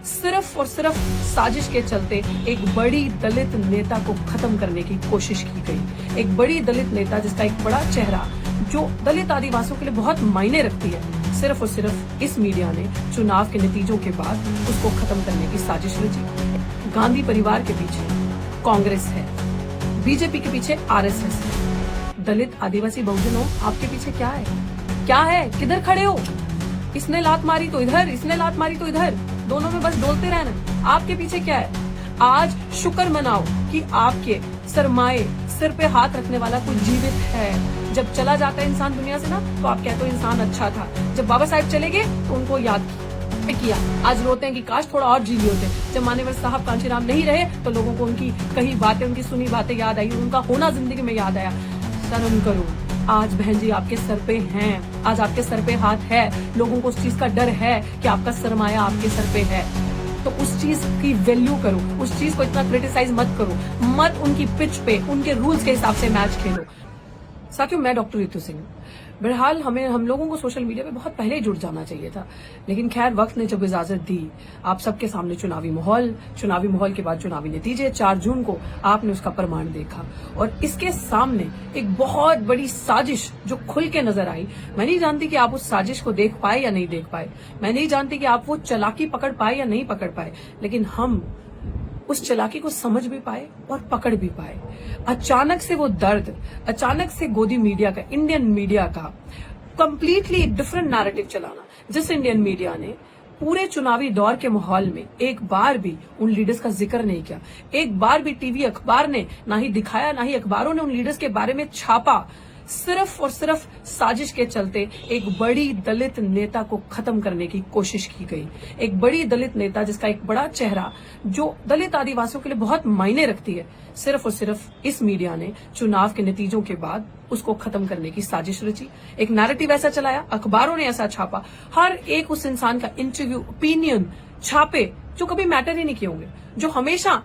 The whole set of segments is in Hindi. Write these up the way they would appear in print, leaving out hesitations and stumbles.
सिर्फ और सिर्फ साजिश के चलते एक बड़ी दलित नेता को खत्म करने की कोशिश की गई। एक बड़ी दलित नेता जिसका एक बड़ा चेहरा जो दलित आदिवासियों के लिए बहुत मायने रखती है, सिर्फ और सिर्फ इस मीडिया ने चुनाव के नतीजों के बाद उसको खत्म करने की साजिश रची। गांधी परिवार के पीछे कांग्रेस है, बीजेपी के पीछे आरएसएस है। दलित आदिवासी बहुजनों, आपके पीछे क्या है? क्या है? किधर खड़े हो? इसने लात मारी तो इधर, इसने लात मारी तो इधर, दोनों में बस डोलते रहना। आपके पीछे क्या है? आज शुक्र मनाओ कि आपके सरमाए सिर पे हाथ रखने वाला कोई जीवित है। जब चला जाता है इंसान दुनिया से ना, तो आप कहते हो इंसान अच्छा था। जब बाबा साहब चले गए तो उनको याद किया। आज रोते हैं कि काश थोड़ा और जी लिए होते। जब मान्यवर साहब कांशीराम नहीं रहे तो लोगों को उनकी कही बातें, उनकी सुनी बातें याद आई, उनका होना जिंदगी में याद आया। शर्म करो। आज बहन जी आपके सर पे हैं, आज आपके सर पे हाथ है। लोगों को उस चीज का डर है कि आपका सरमाया आपके सर पे है, तो उस चीज की वैल्यू करो, उस चीज को इतना क्रिटिसाइज मत करो, मत उनकी पिच पे उनके रूल्स के हिसाब से मैच खेलो। साथियों, मैं डॉक्टर रितु सिंह। बहरहाल हम लोगों को सोशल मीडिया पे बहुत पहले ही जुड़ जाना चाहिए था, लेकिन खैर वक्त ने जब इजाजत दी, आप सबके सामने चुनावी माहौल के बाद चुनावी नतीजे 4 जून को आपने उसका प्रमाण देखा। और इसके सामने एक बहुत बड़ी साजिश जो खुल के नजर आई। मैं नहीं जानती कि आप उस साजिश को देख पाए या नहीं देख पाए, मैं नहीं जानती कि आप वो चालाकी पकड़ पाए या नहीं पकड़ पाए, लेकिन हम उस चालाकी को समझ भी पाए और पकड़ भी पाए। अचानक से वो दर्द, अचानक से गोदी मीडिया का, इंडियन मीडिया का कंप्लीटली डिफरेंट नैरेटिव चलाना, जिस इंडियन मीडिया ने पूरे चुनावी दौर के माहौल में एक बार भी उन लीडर्स का जिक्र नहीं किया, एक बार भी टीवी अखबार ने ना ही दिखाया, ना ही अखबारों ने उन लीडर्स के बारे में छापा। सिर्फ और सिर्फ साजिश के चलते एक बड़ी दलित नेता को खत्म करने की कोशिश की गई। एक बड़ी दलित नेता जिसका एक बड़ा चेहरा जो दलित आदिवासियों के लिए बहुत मायने रखती है, सिर्फ और सिर्फ इस मीडिया ने चुनाव के नतीजों के बाद उसको खत्म करने की साजिश रची। एक नैरेटिव ऐसा चलाया, अखबारों ने ऐसा छापा, हर एक उस इंसान का इंटरव्यू, ओपिनियन छापे जो कभी मैटर ही नहीं किए होंगे, जो हमेशा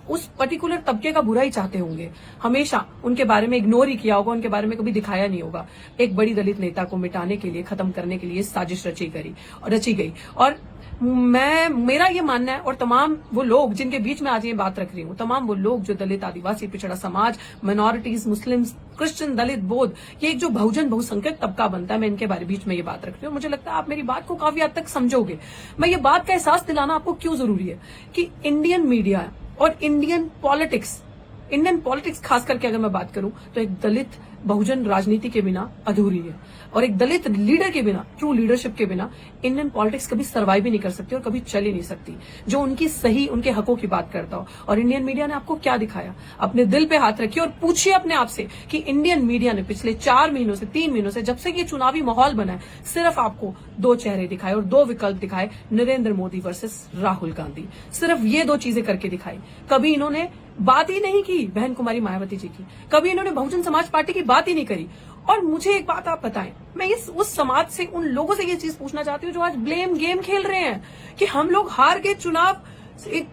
उस पर्टिकुलर तबके का बुरा ही चाहते होंगे, हमेशा उनके बारे में इग्नोर ही किया होगा, उनके बारे में कभी दिखाया नहीं होगा। एक बड़ी दलित नेता को मिटाने के लिए, खत्म करने के लिए साजिश रची गई। और मेरा ये मानना है, और तमाम वो लोग जिनके बीच में आज ये बात रख रही हूँ, तमाम वो लोग जो दलित, आदिवासी, पिछड़ा समाज, माइनॉरिटीज, मुस्लिम, क्रिश्चियन, दलित, बौद्ध, ये एक जो बहुसंख्यक तबका बनता है, मैं इनके बारे बीच में ये बात रख रही हूँ। मुझे लगता है आप मेरी बात को काफी हद तक समझोगे। मैं ये बात का एहसास दिलाना आपको क्यों जरूरी है कि इंडियन मीडिया और इंडियन पॉलिटिक्स खास करके अगर मैं बात करूं तो एक दलित बहुजन राजनीति के बिना अधूरी है, और एक दलित लीडर के बिना, ट्रू लीडरशिप के बिना इंडियन पॉलिटिक्स कभी सर्वाइव ही नहीं कर सकती और कभी चल ही नहीं सकती, जो उनके हकों की बात करता हो। और इंडियन मीडिया ने आपको क्या दिखाया? अपने दिल पे हाथ रखिए और पूछिए अपने आप से कि इंडियन मीडिया ने पिछले 3 महीनों से जब से ये चुनावी माहौल बना है, सिर्फ आपको 2 चेहरे दिखाए और 2 विकल्प दिखाए, नरेंद्र मोदी वर्सेस राहुल गांधी। सिर्फ ये 2 चीजें करके दिखाई। कभी इन्होंने बात ही नहीं की बहन कुमारी मायावती जी की, कभी इन्होंने बहुजन समाज पार्टी की बात ही नहीं करी। और मुझे एक बात आप बताएं, मैं उस समाज से, उन लोगों से ये चीज पूछना चाहती हूँ जो आज ब्लेम गेम खेल रहे हैं कि हम लोग हार गए चुनाव,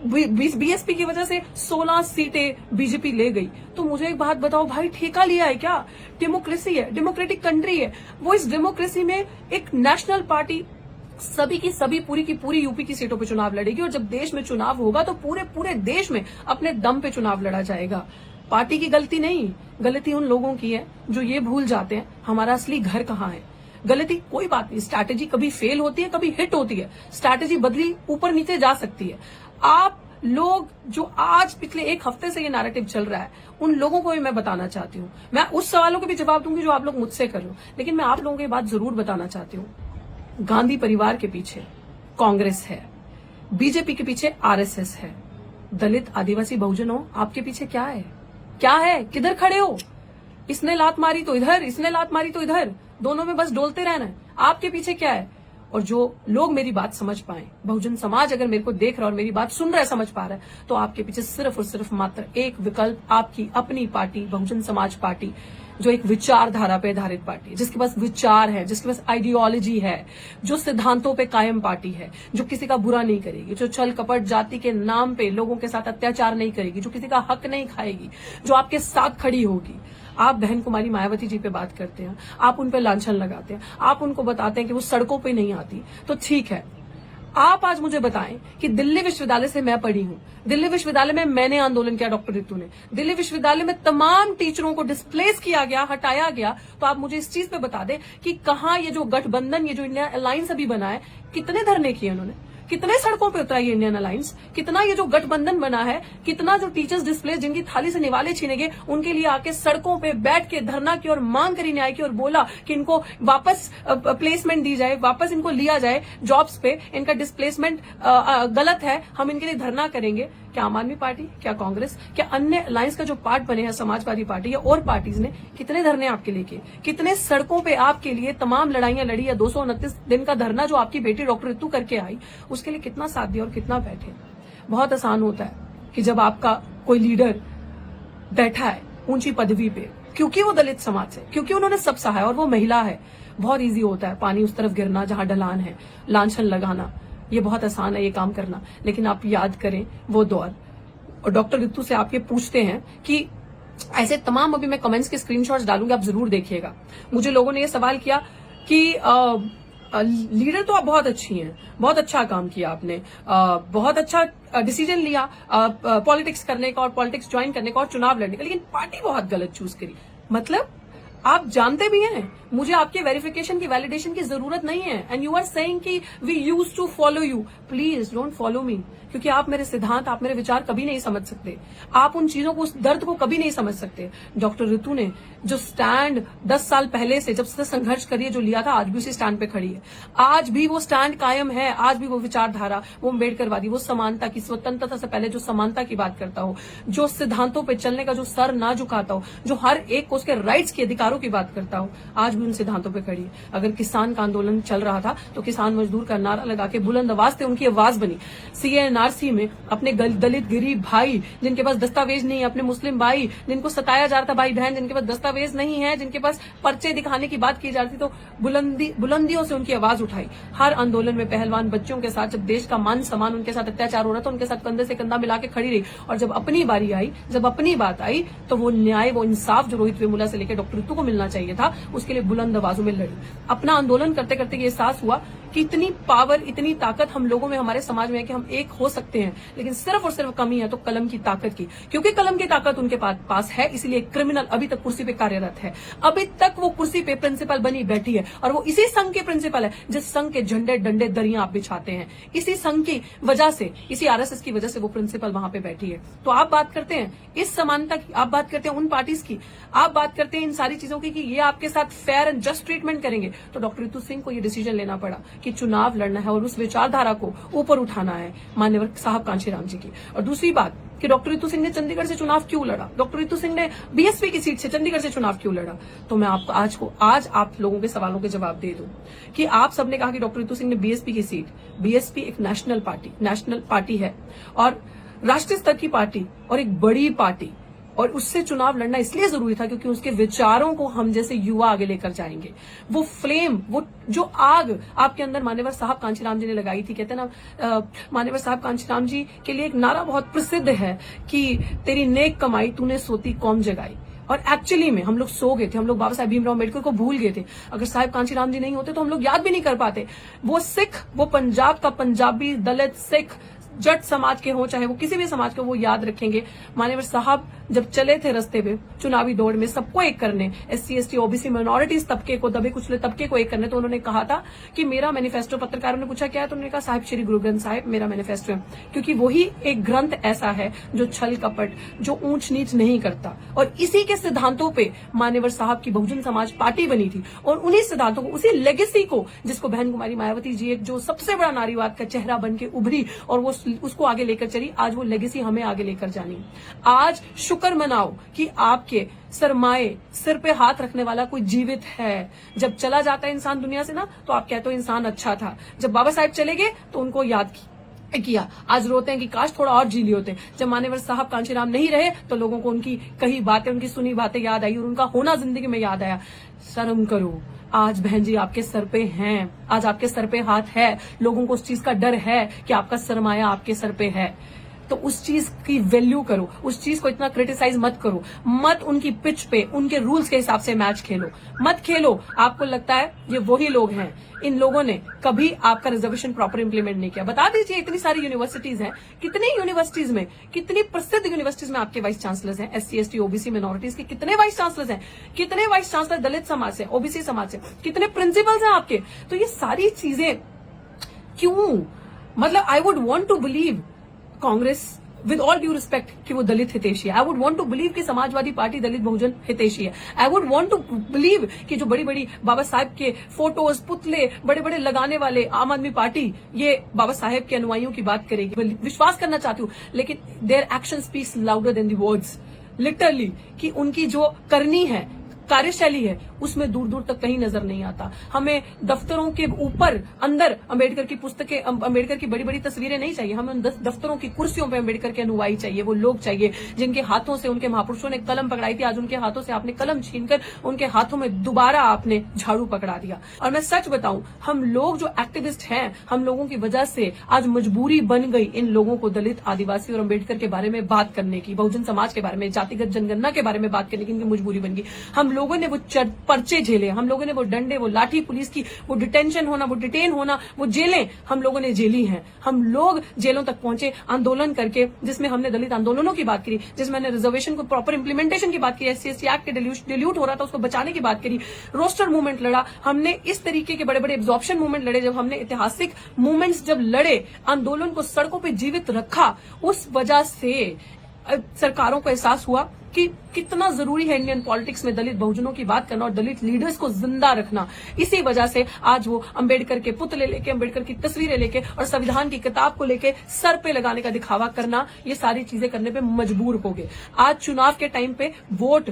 बीएसपी की वजह से 16 सीटें बीजेपी ले गई। तो मुझे एक बात बताओ भाई, ठेका लिया है क्या? डेमोक्रेसी है, डेमोक्रेटिक कंट्री है वो। इस डेमोक्रेसी में एक नेशनल पार्टी सभी की सभी, पूरी की पूरी यूपी की सीटों पे चुनाव लड़ेगी, और जब देश में चुनाव होगा तो पूरे देश में अपने दम पे चुनाव लड़ा जाएगा। पार्टी की गलती नहीं, गलती उन लोगों की है जो ये भूल जाते हैं हमारा असली घर कहाँ है। गलती कोई बात नहीं, स्ट्रैटेजी कभी फेल होती है, कभी हिट होती है, स्ट्रैटेजी बदली ऊपर नीचे जा सकती है। आप लोग जो आज पिछले 1 हफ्ते से ये नैरेटिव चल रहा है, उन लोगों को भी मैं बताना चाहती हूँ। मैं उस सवालों के भी जवाब दूंगी जो आप लोग मुझसे कर लो, लेकिन मैं आप लोगों को ये बात जरूर बताना चाहती हूँ, गांधी परिवार के पीछे कांग्रेस है, बीजेपी के पीछे आरएसएस है। दलित, आदिवासी, बहुजनों, आपके पीछे क्या है? क्या है? किधर खड़े हो? इसने लात मारी तो इधर, इसने लात मारी तो इधर, दोनों में बस डोलते रहना है। आपके पीछे क्या है? और जो लोग मेरी बात समझ पाए, बहुजन समाज अगर मेरे को देख रहा है और मेरी बात सुन रहा है, समझ पा रहा है, तो आपके पीछे सिर्फ और सिर्फ मात्र एक विकल्प, आपकी अपनी पार्टी, बहुजन समाज पार्टी, जो एक विचारधारा पे आधारित पार्टी है, जिसके पास विचार है, जिसके पास आइडियोलॉजी है, जो सिद्धांतों पे कायम पार्टी है, जो किसी का बुरा नहीं करेगी, जो छल कपट जाति के नाम पे लोगों के साथ अत्याचार नहीं करेगी, जो किसी का हक नहीं खाएगी, जो आपके साथ खड़ी होगी। आप बहन कुमारी मायावती जी पे बात करते हैं, आप उन पे लांछन लगाते हैं, आप उनको बताते हैं कि वो सड़कों पे नहीं आती, तो ठीक है, आप आज मुझे बताएं कि दिल्ली विश्वविद्यालय से मैं पढ़ी हूं, दिल्ली विश्वविद्यालय में मैंने आंदोलन किया, डॉक्टर रितु ने, दिल्ली विश्वविद्यालय में तमाम टीचरों को डिस्प्लेस किया गया, हटाया गया, तो आप मुझे इस चीज पे बता दें कि कहां ये जो गठबंधन, ये जो इंडिया अलायंस अभी बना है, कितने धरने किए उन्होंने, कितने सड़कों पे उतरा ये इंडियन अलायंस, कितना ये जो गठबंधन बना है, कितना जो टीचर्स डिस्प्लेस जिनकी थाली से निवाले छीने गए, उनके लिए आके सड़कों पे बैठ के धरना की और मांग करी न्याय की और बोला कि इनको वापस प्लेसमेंट दी जाए, वापस इनको लिया जाए जॉब्स पे, इनका डिस्प्लेसमेंट गलत है, हम इनके लिए धरना करेंगे। क्या आम आदमी पार्टी, क्या कांग्रेस, क्या अन्य अलायंस का जो पार्ट बने हैं, समाजवादी पार्टी या और पार्टीज ने कितने धरने आपके लिए किए, कितने सड़कों पे आपके लिए तमाम लड़ाइयां लड़ी, या 229 दिन का धरना जो आपकी बेटी डॉक्टर रितु करके आई, उसके लिए कितना साथ दिया और कितना बैठे। बहुत आसान होता है कि जब आपका कोई लीडर बैठा है ऊंची पदवी पे, क्योंकि वो दलित समाज से, क्योंकि उन्होंने सब सहा है और वो महिला है, बहुत ईजी होता है पानी उस तरफ गिरना जहां ढलान है, लांछन लगाना, ये बहुत आसान है ये काम करना। लेकिन आप याद करें वो दौर, और डॉक्टर रितु से आप ये पूछते हैं कि ऐसे तमाम, अभी मैं कमेंट्स के स्क्रीनशॉट्स डालूंगी, आप जरूर देखिएगा। मुझे लोगों ने ये सवाल किया कि लीडर तो आप बहुत अच्छी हैं, बहुत अच्छा काम किया आपने, बहुत अच्छा डिसीजन लिया पॉलिटिक्स करने का और पॉलिटिक्स ज्वाइन करने का और चुनाव लड़ने का, लेकिन पार्टी बहुत गलत चूज करी। मतलब आप जानते भी हैं मुझे आपके वेरिफिकेशन की, वैलिडेशन की जरूरत नहीं है, एंड यू आर सेइंग कि we used to follow you. Please don't follow me, क्योंकि आप मेरे सिद्धांत, आप मेरे विचार कभी नहीं समझ सकते, आप उन चीजों को, उस दर्द को कभी नहीं समझ सकते। डॉक्टर रितु ने जो स्टैंड 10 साल पहले से, जब से संघर्ष करिए, जो लिया था, आज भी उसी स्टैंड पे खड़ी है, आज भी वो स्टैंड कायम है, आज भी वो विचारधारा, वो अम्बेडकरवादी, वो समानता की, स्वतंत्रता से पहले जो समानता की बात करता हो, जो सिद्धांतों पर चलने का जो सर ना झुकाता हो, जो हर एक को उसके राइट्स के, अधिकारों की बात करता हो, आज भी उन सिद्धांतों पर खड़ी है। अगर किसान का आंदोलन चल रहा था तो किसान मजदूर का नारा लगा के बुलंद आवाज से उनकी आवाज बनी। सीएनआरसी में अपने दलित गरीब भाई जिनके पास दस्तावेज नहीं है, अपने मुस्लिम भाई जिनको सताया जा रहा था, भाई बहन जिनके पास दस्तावेज नहीं है, जिनके पास पर्चे दिखाने की बात की जा रही थी, तो बुलंदियों से उनकी आवाज उठाई। हर आंदोलन में पहलवान बच्चों के साथ, जब देश का मान सम्मान, उनके साथ अत्याचार हो रहा था, उनके साथ कंधे से कंधा मिला के खड़ी रही, और जब अपनी बारी आई, जब अपनी बात आई, तो वो न्याय, वो इंसाफ जो रोहित वेमुला से लेकर डॉक्टर रितु को मिलना चाहिए था, उसके लिए बुलंद आवाजों में लड़ी। अपना आंदोलन करते करते ये एहसास हुआ कि इतनी पावर, इतनी ताकत हम लोगों में, हमारे समाज में है कि हम एक हो सकते हैं, लेकिन सिर्फ और सिर्फ कमी है तो कलम की ताकत की। क्योंकि कलम की ताकत उनके पास है, इसलिए क्रिमिनल अभी तक कुर्सी पे कार्यरत है, अभी तक वो कुर्सी पे प्रिंसिपल बनी बैठी है, और वो इसी संघ के प्रिंसिपल है जिस संघ के झंडे, डंडे, दरियां आप बिछाते हैं। इसी संघ की वजह से, इसी आरएसएस की वजह से वो प्रिंसिपल वहां पे बैठी है। तो आप बात करते हैं इस समानता की, आप बात करते हैं उन पार्टीज की, आप बात करते हैं इन सारी चीजों की कि ये आपके साथ फेयर एंड जस्ट ट्रीटमेंट करेंगे, तो डॉक्टर रितु सिंह को ये डिसीजन लेना पड़ा कि चुनाव लड़ना है और उस विचारधारा को ऊपर उठाना है मान्यवर साहब कांशीराम जी की। और दूसरी बात कि डॉक्टर रितु सिंह ने चंडीगढ़ से चुनाव क्यों लड़ा, डॉक्टर रितु सिंह ने बीएसपी की सीट से चंडीगढ़ से चुनाव क्यों लड़ा, तो मैं आपको आज आप लोगों के सवालों के जवाब दे दूं कि आप सबने कहा कि डॉक्टर रितु सिंह ने बीएसपी की सीट, बीएसपी एक नेशनल पार्टी है और राष्ट्रीय स्तर की पार्टी और एक बड़ी पार्टी, और उससे चुनाव लड़ना इसलिए जरूरी था क्योंकि उसके विचारों को हम जैसे युवा आगे लेकर जाएंगे। वो फ्लेम, वो जो आग आपके अंदर मान्यवर साहब कांशीराम जी ने लगाई थी, कहते हैं ना, मान्यवर साहब कांशीराम जी के लिए एक नारा बहुत प्रसिद्ध है कि तेरी नेक कमाई तूने सोती कौम जगाई। और एक्चुअली में हम लोग सो गए थे, हम लोग बाबा साहेब भीमराव अम्बेडकर को भूल गए थे। अगर साहब कांशीराम जी नहीं होते तो हम लोग याद भी नहीं कर पाते। वो सिख, वो पंजाब का पंजाबी, दलित, सिख, जट समाज के हो, चाहे वो किसी भी समाज के, वो याद रखेंगे मान्यवर साहब जब चले थे रस्ते पे चुनावी दौड़ में सबको एक करने, एससी एसटी ओबीसी माइनॉरिटीज तबके को, दबे कुचले तबके को एक करने, तो उन्होंने कहा था कि मेरा मैनिफेस्टो, पत्रकारों ने पूछा क्या है, तो उन्होंने कहा साहिब श्री गुरु ग्रंथ साहिब मेरा मैनिफेस्टो है, क्योंकि वही एक ग्रंथ ऐसा है जो छल कपट, जो ऊंच नीच नहीं करता। और इसी के सिद्धांतों पे मान्यवर साहब की बहुजन समाज पार्टी बनी थी, और उन्हीं सिद्धांतों को, उसी लेगेसी को, जिसको बहन कुमारी मायावती जी एक जो सबसे बड़ा नारीवाद का चेहरा बन के उभरी और वो उसको आगे लेकर चली, आज वो लेगेसी हमें आगे लेकर जानी। आज शुक्र मनाओ कि आपके सरमाए, सिर पे हाथ रखने वाला कोई जीवित है। जब चला जाता है इंसान दुनिया से ना, तो आप कहते हो इंसान अच्छा था। जब बाबा साहेब चले गए तो उनको याद किया, आज रोते हैं कि काश थोड़ा और जी लिए होते। जब मान्यवर साहब कांशीराम नहीं रहे तो लोगों को उनकी कही बातें, उनकी सुनी बातें याद आई और उनका होना जिंदगी में याद आया। शर्म करो, आज बहन जी आपके सर पे हैं, आज आपके सर पे हाथ है, लोगों को उस चीज का डर है कि आपका सरमाया आपके सर पे है। तो उस चीज की वैल्यू करो, उस चीज को इतना क्रिटिसाइज मत करो, मत उनकी पिच पे उनके रूल्स के हिसाब से मैच खेलो, मत खेलो। आपको लगता है ये वही लोग हैं, इन लोगों ने कभी आपका रिजर्वेशन प्रॉपर इंप्लीमेंट नहीं किया। बता दीजिए, इतनी सारी यूनिवर्सिटीज हैं, कितनी यूनिवर्सिटीज में, कितनी प्रसिद्ध यूनिवर्सिटीज में आपके वाइस चांसलर्स हैं एससी एसटी ओबीसी मिनोरिटीज के, कितने वाइस चांसलर्स हैं, कितने वाइस चांसलर दलित समाज से, ओबीसी समाज से, कितने प्रिंसिपल्स हैं आपके। तो ये सारी चीजें क्यों, मतलब I would want to believe Congress with all due respect कि वो दलित हितैषी है। I would want to believe कि समाजवादी पार्टी दलित बहुजन हितैषी है। I would want to believe कि जो बड़ी बड़ी बाबा साहेब के फोटोज पुतले बड़े बड़े लगाने वाले आम आदमी पार्टी ये बाबा साहेब के अनुयायियों की बात करेगी। मैं विश्वास करना चाहती हूँ, लेकिन their action speaks louder than the words, literally, कि उनकी जो करनी है, कार्यशैली है, उसमें दूर दूर तक कहीं नजर नहीं आता। हमें दफ्तरों के ऊपर अंदर अंबेडकर की पुस्तकें, अंबेडकर की बड़ी बड़ी तस्वीरें नहीं चाहिए, हमें उन दफ्तरों की कुर्सियों पे अंबेडकर के अनुयायी चाहिए, वो लोग चाहिए जिनके हाथों से उनके महापुरुषों ने कलम पकड़ाई थी, आज उनके हाथों से आपने कलम छीनकर उनके हाथों में दोबारा आपने झाड़ू पकड़ा दिया। और मैं सच बताऊं, हम लोग जो एक्टिविस्ट हैं, हम लोगों की वजह से आज मजबूरी बन गई इन लोगों को दलित, आदिवासी और अंबेडकर के बारे में बात करने की, बहुजन समाज के बारे में, जातिगत जनगणना के बारे में बात करने की इनकी मजबूरी बन गई। हम लोगों ने वो पर्चे झेले, हम लोगों ने वो डंडे, वो लाठी, पुलिस की वो डिटेंशन होना, वो डिटेन होना, वो जेलें हम लोगों ने झेली हैं। हम लोग जेलों तक पहुंचे आंदोलन करके, जिसमें हमने दलित आंदोलनों की बात करी, जिसमें हमने रिजर्वेशन को प्रॉपर इंप्लीमेंटेशन की बात की, एससी एसटी एक्ट के डिल्यूट हो रहा था उसको बचाने की बात करी, रोस्टर मूवमेंट लड़ा हमने, इस तरीके के बड़े बड़े एब्जॉर्प्शन मूवमेंट लड़े। जब हमने ऐतिहासिक मूवमेंट्स जब लड़े, आंदोलन को सड़कों पर जीवित रखा, उस वजह से सरकारों को एहसास हुआ कि कितना जरूरी है इंडियन पॉलिटिक्स में दलित बहुजनों की बात करना और दलित लीडर्स को जिंदा रखना। इसी वजह से आज वो अंबेडकर के पुतले लेके, अंबेडकर की तस्वीरें लेके और संविधान की किताब को लेके सर पे लगाने का दिखावा करना, ये सारी चीजें करने पे मजबूर हो गए। आज चुनाव के टाइम पे वोट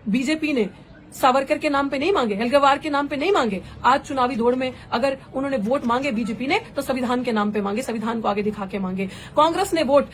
बीजेपी ने सावरकर के नाम पे नहीं मांगे, हेलगवार के नाम पे नहीं मांगे। आज चुनावी दौड़ में अगर उन्होंने वोट मांगे बीजेपी ने, तो संविधान के नाम पे मांगे, संविधान को आगे दिखा के मांगे। कांग्रेस ने वोट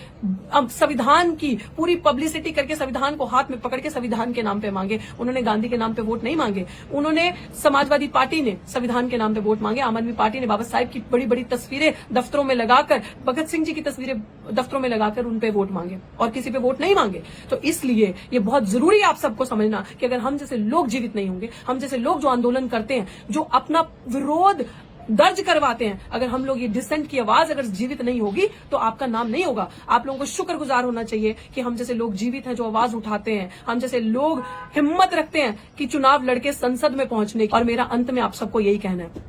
अब संविधान की पूरी पब्लिसिटी करके, संविधान को हाथ में पकड़ के संविधान के नाम पे मांगे। उन्होंने गांधी के नाम पे वोट नहीं मांगे। उन्होंने समाजवादी पार्टी ने संविधान के नाम पे वोट मांगे। आम आदमी पार्टी ने बाबा साहेब की बड़ी बड़ी तस्वीरें दफ्तरों में लगाकर, भगत सिंह जी की तस्वीरें दफ्तरों में लगाकर उन पे वोट मांगे और किसी पे वोट नहीं मांगे। तो इसलिए ये बहुत जरूरी है आप सबको समझना कि अगर हम जैसे लोग जीवित नहीं होंगे, हम जैसे लोग जो आंदोलन करते हैं, जो अपना विरोध दर्ज करवाते हैं, अगर हम लोग ये डिसेंट की आवाज अगर जीवित नहीं होगी तो आपका नाम नहीं होगा। आप लोगों को शुक्रगुजार होना चाहिए कि हम जैसे लोग जीवित हैं, जो आवाज उठाते हैं, हम जैसे लोग हिम्मत रखते हैं कि चुनाव लड़के संसद में पहुंचने की। और मेरा अंत में आप सबको यही कहना है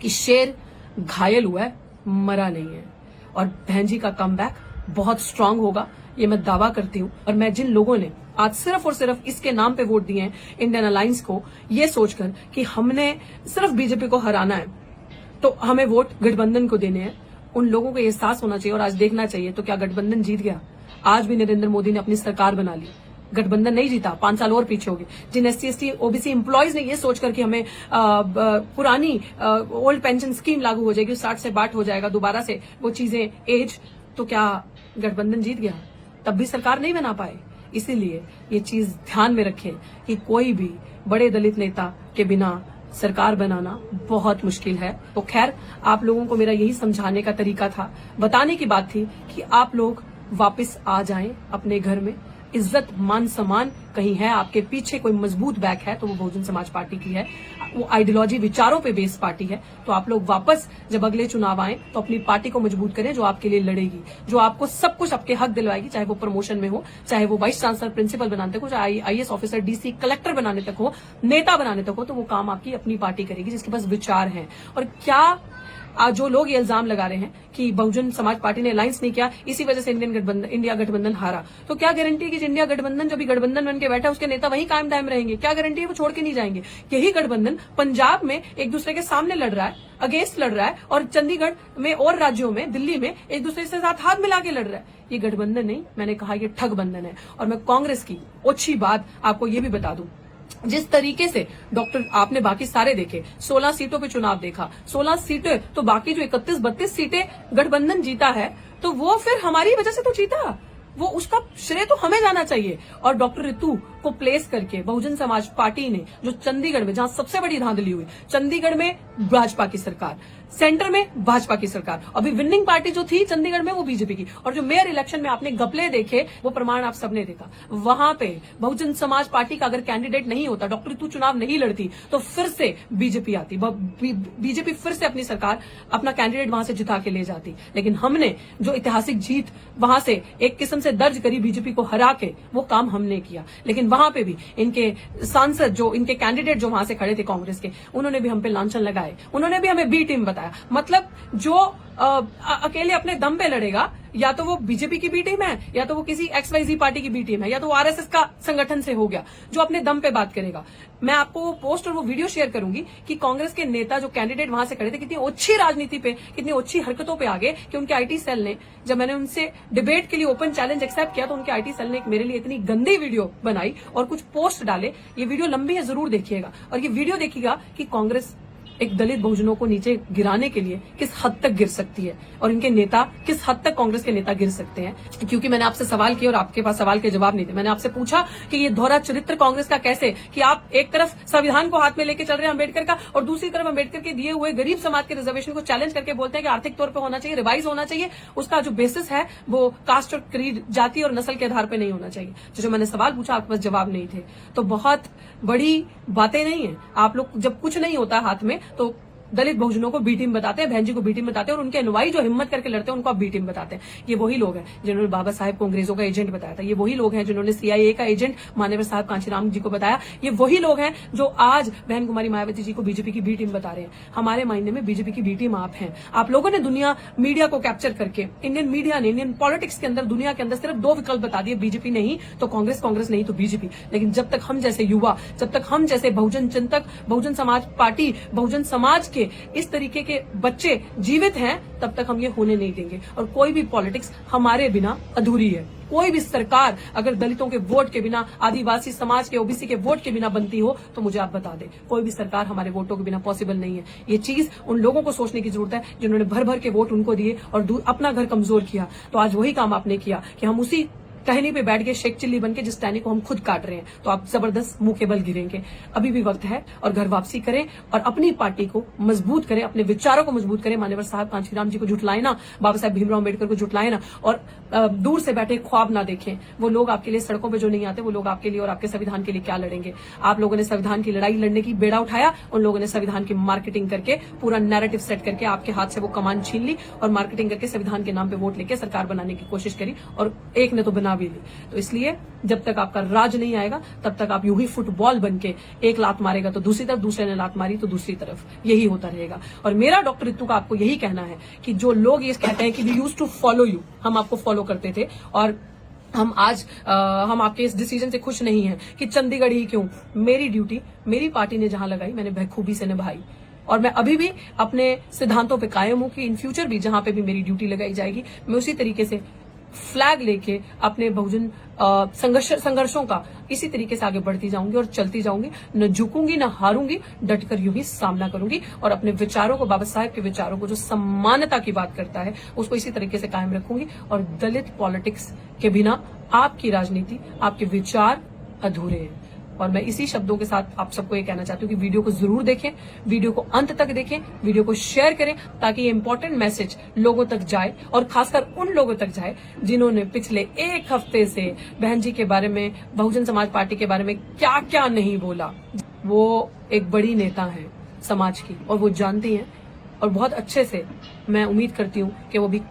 कि शेर घायल हुआ है, मरा नहीं है, और बहन जी का कमबैक बहुत स्ट्रांग होगा, ये मैं दावा करती हूँ। और मैं जिन लोगों ने आज सिर्फ और सिर्फ इसके नाम पे वोट दिए हैं, इंडियन अलायंस को, ये सोचकर कि हमने सिर्फ बीजेपी को हराना है तो हमें वोट गठबंधन को देने हैं, उन लोगों को एहसास होना चाहिए और आज देखना चाहिए। तो क्या गठबंधन जीत गया? आज भी नरेंद्र मोदी ने अपनी सरकार बना ली, गठबंधन नहीं जीता, 5 साल और पीछे हो गए। जिन एससी एसटी ओबीसी एम्प्लॉयज ने ये सोचकर कि हमें पुरानी ओल्ड पेंशन स्कीम लागू हो जाएगी, 60 से 62 हो जाएगा दोबारा से वो चीजें एज, तो क्या गठबंधन जीत गया? तब भी सरकार नहीं बना पाए। इसीलिए ये चीज ध्यान में रखें कि कोई भी बड़े दलित नेता के बिना सरकार बनाना बहुत मुश्किल है। तो खैर, आप लोगों को मेरा यही समझाने का तरीका था, बताने की बात थी कि आप लोग वापस आ जाएं अपने घर में। इज्जत, मान, सम्मान कहीं है, आपके पीछे कोई मजबूत बैक है तो वो बहुजन समाज पार्टी की है। वो आइडियोलॉजी, विचारों पे बेस्ड पार्टी है। तो आप लोग वापस जब अगले चुनाव आए तो अपनी पार्टी को मजबूत करें, जो आपके लिए लड़ेगी, जो आपको सब कुछ, आपके हक दिलवाएगी, चाहे वो प्रमोशन में हो, चाहे वो वाइस चांसलर, प्रिंसिपल बनाने तक हो, चाहे आईएएस ऑफिसर, डीसी, कलेक्टर बनाने तक हो, नेता बनाने तक हो। तो वो काम आपकी अपनी पार्टी करेगी जिसके पास विचार हैं। और क्या जो लोग ये इल्जाम लगा रहे हैं कि बहुजन समाज पार्टी ने अलायंस नहीं किया, इसी वजह से इंडिया गठबंधन हारा, तो क्या गारंटी है कि इंडिया गठबंधन जो भी गठबंधन बन के बैठा है उसके नेता वही कायम दायम रहेंगे? क्या गारंटी है वो छोड़ के नहीं जाएंगे? यही गठबंधन पंजाब में एक दूसरे के सामने लड़ रहा है, अगेंस्ट लड़ रहा है, और चंडीगढ़ में और राज्यों में, दिल्ली में एक दूसरे के साथ हाथ मिला के लड़ रहा है। ये गठबंधन नहीं, मैंने कहा ये ठग बंधन है। और मैं कांग्रेस की अच्छी बात आपको ये भी बता दूं, जिस तरीके से डॉक्टर, आपने बाकी सारे देखे, 16 सीटों पे चुनाव देखा, 16 सीटें तो बाकी जो 31-32 सीटें गठबंधन जीता है, तो वो फिर हमारी वजह से तो जीता, वो उसका श्रेय तो हमें जाना चाहिए। और डॉक्टर रितु को प्लेस करके बहुजन समाज पार्टी ने, जो चंडीगढ़ में, जहां सबसे बड़ी धांधली हुई, चंडीगढ़ में भाजपा की सरकार, सेंटर में भाजपा की सरकार, अभी विनिंग पार्टी जो थी चंडीगढ़ में वो बीजेपी की, और जो मेयर इलेक्शन में आपने घपले देखे वो प्रमाण आप सबने देखा। वहां पे बहुजन समाज पार्टी का अगर कैंडिडेट नहीं होता, डॉक्टर रितु चुनाव नहीं लड़ती, तो फिर से बीजेपी आती, बीजेपी फिर से अपनी सरकार, अपना कैंडिडेट वहां से जिता के ले जाती। लेकिन हमने जो ऐतिहासिक जीत वहां से एक किस्म से दर्ज करी बीजेपी को हरा के, वो काम हमने किया। लेकिन वहां पे भी इनके सांसद, जो इनके कैंडिडेट जो वहां से खड़े थे कांग्रेस के, उन्होंने भी हम पे लांछन लगाए, उन्होंने भी हमें बी टीम बताया। मतलब जो अकेले अपने दम पे लड़ेगा, या तो वो बीजेपी की बी टीम है, या तो वो किसी XYZ पार्टी की बी टीम है, या तो वो आरएसएस का संगठन से हो गया, जो अपने दम पे बात करेगा। मैं आपको वो पोस्ट और वो वीडियो शेयर करूंगी कि कांग्रेस के नेता जो कैंडिडेट वहां से खड़े थे, कितनी ओछी राजनीति पे, कितनी ओछी हरकतों पे आ गए कि उनके आईटी सेल ने, जब मैंने उनसे डिबेट के लिए ओपन चैलेंज एक्सेप्ट किया, तो उनके आईटी सेल ने मेरे लिए इतनी गंदी वीडियो बनाई और कुछ पोस्ट डाले। ये वीडियो लंबी है, जरूर देखिएगा, और ये वीडियो देखिएगा कि कांग्रेस एक दलित बहुजनों को नीचे गिराने के लिए किस हद तक गिर सकती है, और इनके नेता किस हद तक, कांग्रेस के नेता गिर सकते हैं। क्योंकि मैंने आपसे सवाल किया और आपके पास सवाल के जवाब नहीं थे। मैंने आपसे पूछा कि ये दोहरा चरित्र कांग्रेस का कैसे, कि आप एक तरफ संविधान को हाथ में लेके चल रहे हैं अम्बेडकर का, और दूसरी तरफ अम्बेडकर के दिए हुए गरीब समाज के रिजर्वेशन को चैलेंज करके बोलते हैं कि आर्थिक तौर पर होना चाहिए, रिवाइज होना चाहिए, उसका जो बेसिस है वो कास्ट और क्रीड, जाति और नस्ल के आधार पर नहीं होना चाहिए। जो मैंने सवाल पूछा, आपके पास जवाब नहीं थे। तो बहुत बड़ी बातें नहीं है, आप लोग जब कुछ नहीं होता हाथ में तो दलित बहुजनों को बी टीम बताते हैं, बहन जी को बी टीम बताते हैं, और उनके अनुयायी जो हिम्मत करके लड़ते हैं उनको आप बी टीम बताते हैं। ये वही लोग हैं जिन्होंने बाबा साहेब को अंग्रेजों का एजेंट बताया था, ये वही लोग हैं जिन्होंने CIA का एजेंट मान्यवर साहब कांशीराम जी को बताया, ये वही लोग हैं जो आज बहन कुमारी मायावती जी को बीजेपी की बी टीम बता रहे हैं। हमारे मायने में बीजेपी की बी टीम आप हैं। आप लोगों ने दुनिया मीडिया को कैप्चर करके, इंडियन मीडिया ने, इंडियन पॉलिटिक्स के अंदर, दुनिया के अंदर सिर्फ 2 विकल्प बता दिए, बीजेपी नहीं तो कांग्रेस, कांग्रेस नहीं तो बीजेपी। लेकिन जब तक हम जैसे युवा, जब तक हम जैसे बहुजन चिंतक, बहुजन समाज पार्टी, बहुजन समाज के इस तरीके के बच्चे जीवित हैं, तब तक हम ये होने नहीं देंगे। और कोई भी पॉलिटिक्स हमारे बिना अधूरी है। कोई भी सरकार अगर दलितों के वोट के बिना, आदिवासी समाज के, OBC के वोट के बिना बनती हो तो मुझे आप बता दें, कोई भी सरकार हमारे वोटों के बिना पॉसिबल नहीं है। ये चीज उन लोगों को सोचने की जरूरत है जिन्होंने भर भर के वोट उनको दिए और अपना घर कमजोर किया। तो आज वही काम आपने किया कि हम उसी टहनी पे बैठ के शेख चिल्ली बन के जिस टहनी को हम खुद काट रहे हैं, तो आप जबरदस्त मुंह के बल गिरेंगे। अभी भी वक्त है, और घर वापसी करें और अपनी पार्टी को मजबूत करें, अपने विचारों को मजबूत करें। मान्यवर साहब कांशीराम जी को झुठलाएं ना, बाबा साहब भीमराव अम्बेडकर को झुठलाएं ना, और दूर से बैठे ख्वाब ना देखें। वो लोग आपके लिए सड़कों पे जो नहीं आते, वो लोग आपके लिए और आपके संविधान के लिए क्या लड़ेंगे। आप लोगों ने संविधान की लड़ाई लड़ने की बेड़ा उठाया, उन लोगों ने संविधान की मार्केटिंग करके, पूरा नैरेटिव सेट करके आपके हाथ से वो कमान छीन ली, और मार्केटिंग करके संविधान के नाम पे वोट लेके सरकार बनाने की कोशिश करी, और एक ने तो बना भी ली। तो इसलिए जब तक आपका राज नहीं आएगा, तब तक आप यूं ही फुटबॉल बन के एक लात मारेगा तो दूसरी तरफ, दूसरे ने लात मारी तो दूसरी तरफ, यही होता रहेगा। और मेरा डॉक्टर रितु का आपको यही कहना है कि जो लोग ये कहते हैं कि we used to follow you, हम आपको फॉलो करते थे, और हम आज हम आपके इस डिसीजन से खुश नहीं हैं कि चंडीगढ़ ही क्यों। मेरी ड्यूटी मेरी पार्टी ने जहां लगाई, मैंने बखूबी से निभाई, और मैं अभी भी अपने सिद्धांतों पे कायम हूं कि इन फ्यूचर भी जहां पे भी मेरी ड्यूटी लगाई जाएगी, मैं उसी तरीके से फ्लैग लेके अपने बहुजन संघर्षों का इसी तरीके से आगे बढ़ती जाऊंगी और चलती जाऊंगी। न झुकूंगी, न हारूंगी, डटकर यूं ही सामना करूंगी, और अपने विचारों को, बाबा साहेब के विचारों को जो समानता की बात करता है, उसको इसी तरीके से कायम रखूंगी। और दलित पॉलिटिक्स के बिना आपकी राजनीति, आपके विचार अधूरे हैं। और मैं इसी शब्दों के साथ आप सबको ये कहना चाहती हूँ कि वीडियो को जरूर देखें, वीडियो को अंत तक देखें, वीडियो को शेयर करें, ताकि ये इंपॉर्टेंट मैसेज लोगों तक जाए, और खासकर उन लोगों तक जाए जिन्होंने पिछले 1 हफ्ते से बहन जी के बारे में, बहुजन समाज पार्टी के बारे में क्या क्या नहीं बोला। वो एक बड़ी नेता है समाज की, और वो जानती हैं, और बहुत अच्छे से मैं उम्मीद करती हूँ कि वो भी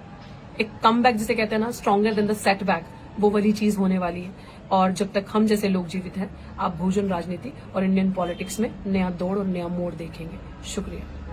एक कमबैक, जिसे कहते हैं ना, स्ट्रॉन्गर देन द सेटबैक, वो वाली चीज होने वाली है। और जब तक हम जैसे लोग जीवित हैं, आप बहुजन राजनीति और इंडियन पॉलिटिक्स में नया दौड़ और नया मोड़ देखेंगे। शुक्रिया।